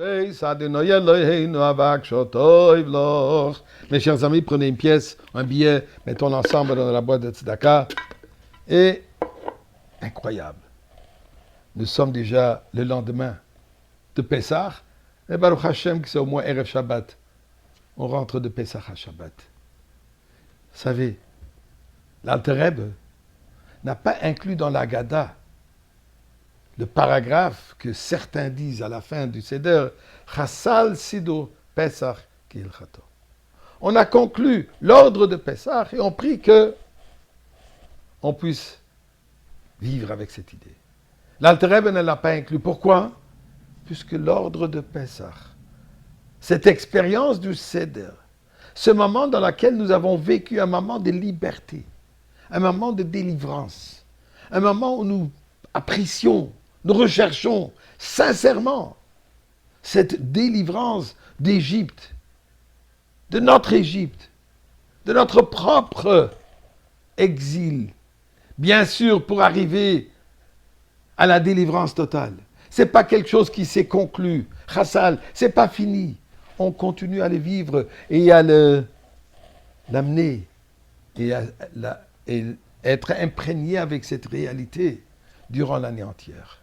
Mes chers amis, prenez une pièce, un billet, mettons l'ensemble dans la boîte de tzedaka. Et, incroyable, nous sommes déjà le lendemain de Pessah. Et Baruch Hashem, que c'est au moins Erev Shabbat. On rentre de Pessah à Shabbat. Vous savez, l'Alter Rebbe n'a pas inclus dans l'Agada le paragraphe que certains disent à la fin du Seder, Chassal Sido Pesach Kilchato. On a conclu l'ordre de Pessah et on prie que on puisse vivre avec cette idée. L'Alter Rebbe ne l'a pas inclus. Pourquoi? Puisque l'ordre de Pessah, cette expérience du Seder, ce moment dans lequel nous avons vécu un moment de liberté, un moment de délivrance, un moment où nous apprécions, nous recherchons sincèrement cette délivrance d'Égypte, de notre propre exil. Bien sûr, pour arriver à la délivrance totale. Ce n'est pas quelque chose qui s'est conclu. Chassal, ce n'est pas fini. On continue à le vivre et à l'amener et être imprégné avec cette réalité durant l'année entière.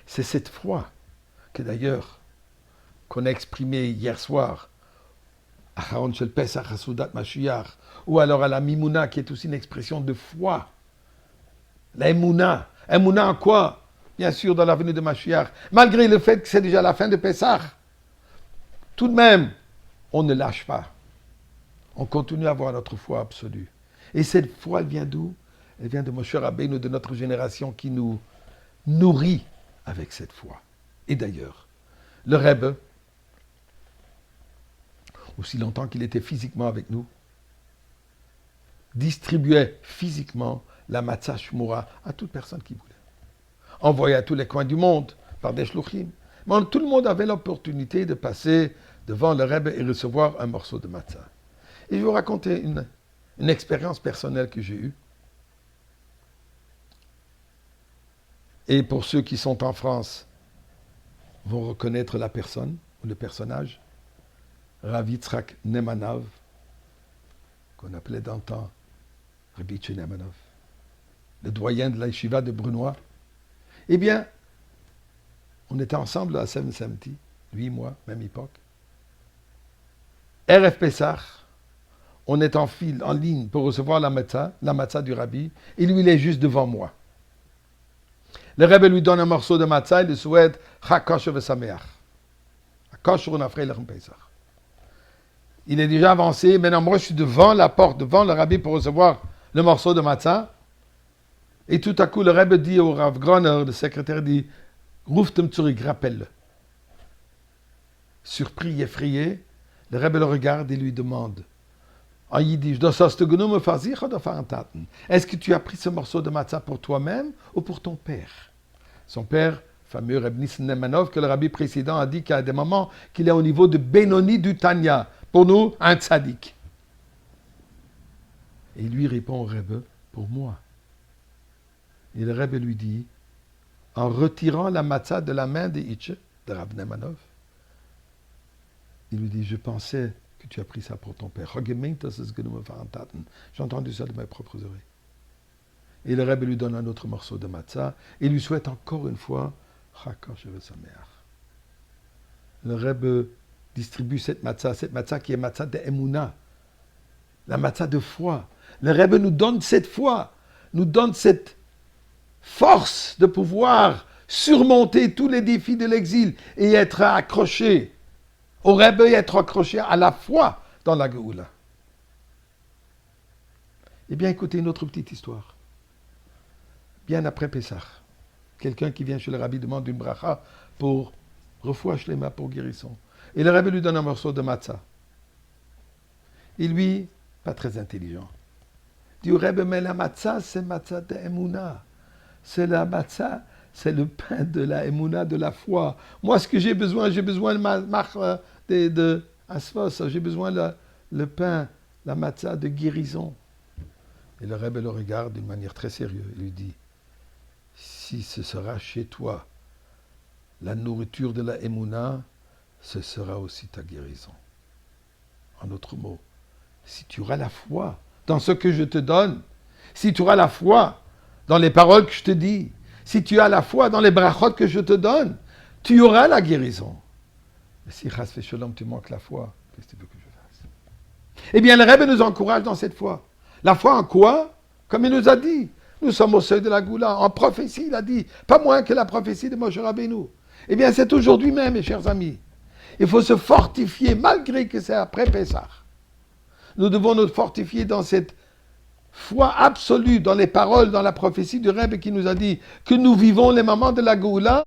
C'est cette foi que d'ailleurs, qu'on a exprimée hier soir, à Charon Shel Pesach, à Soudat Mashiach, ou alors à la Mimouna, qui est aussi une expression de foi. La Emouna. Emouna en quoi? Bien sûr, dans la venue de Mashiach. Malgré le fait que c'est déjà la fin de Pesach, tout de même, on ne lâche pas. On continue à avoir notre foi absolue. Et cette foi, elle vient d'où? Elle vient de Moshe Rabbeinu, de notre génération qui nous nourrit avec cette foi. Et d'ailleurs, le Rebbe, aussi longtemps qu'il était physiquement avec nous, distribuait physiquement la matzah shmura à toute personne qui voulait. Envoyé à tous les coins du monde par des shluchim. Mais tout le monde avait l'opportunité de passer devant le Rebbe et recevoir un morceau de matzah. Et je vais vous raconter une expérience personnelle que j'ai eue. Et pour ceux qui sont en France, vont reconnaître la personne ou le personnage, Rav Yitzhak Nemanov, qu'on appelait dans le temps Rabbi Nemanov, le doyen de la yeshiva de Brunois. Eh bien, on était ensemble à 770, lui, moi, même époque. RF Pessah, on est en ligne pour recevoir la matzah du Rabbi, et lui, il est juste devant moi. Le Rebbe lui donne un morceau de matzah, il lui souhaite Chakosher v'sameach. Chakosher unafrei lechem Pesach. Il est déjà avancé, maintenant moi je suis devant la porte, devant le Rabbi pour recevoir le morceau de matzah. Et tout à coup, le Rebbe dit au Rav Groner, le secrétaire, dit Ruftem Zurich, rappelle-le. Surpris, effrayé, le Rebbe le regarde et lui demande en yiddish, est-ce que tu as pris ce morceau de matzah pour toi-même ou pour ton père? Son père, fameux Reb Nissen Nemanov, que le rabbi précédent a dit qu'à des moments qu'il est au niveau de Benoni du Tanya. Pour nous, un tzaddik. Et il lui répond au Rebbe, pour moi. Et le Rebbe lui dit, en retirant la matzah de la main de Itche, de Rab Nemanov, il lui dit, je pensais que tu as pris ça pour ton père. J'ai entendu ça de mes propres oreilles. Et le Rebbe lui donne un autre morceau de matzah et lui souhaite encore une fois Chakosh v'sameach. Le Rebbe distribue cette matzah qui est matzah de Emouna, la matzah de foi. Le Rebbe nous donne cette foi, nous donne cette force de pouvoir surmonter tous les défis de l'exil et être accroché au Rebbe et être accroché à la foi dans la Géoula. Eh bien, écoutez une autre petite histoire. Bien après Pessah, quelqu'un qui vient chez le Rabbi demande une bracha pour refoua shlema, pour guérison. Et le Rebbe lui donne un morceau de matzah. Et lui, pas très intelligent, dit au Rebbe, mais la matzah, c'est matzah de Emouna. C'est la matzah, c'est le pain de la Emouna, de la foi. Moi, ce que j'ai besoin de asfos, j'ai besoin le pain, la matzah de guérison. Et le Rebbe le regarde d'une manière très sérieuse. Il lui dit, si ce sera chez toi la nourriture de la Emouna, ce sera aussi ta guérison. En d'autres mots, si tu auras la foi dans ce que je te donne, si tu auras la foi dans les paroles que je te dis, si tu as la foi dans les brachot que je te donne, tu auras la guérison. Mais si chas v'sholom, tu manques la foi, qu'est-ce que tu veux que je fasse? Eh bien, le Rebbe nous encourage dans cette foi. La foi en quoi? Comme il nous a dit, nous sommes au seuil de la Goula. En prophétie, il a dit, pas moins que la prophétie de Moshe Rabbeinu. Eh bien, c'est aujourd'hui même, mes chers amis. Il faut se fortifier, malgré que c'est après Pessah. Nous devons nous fortifier dans cette foi absolue, dans les paroles, dans la prophétie du Rebbe qui nous a dit que nous vivons les moments de la Goula.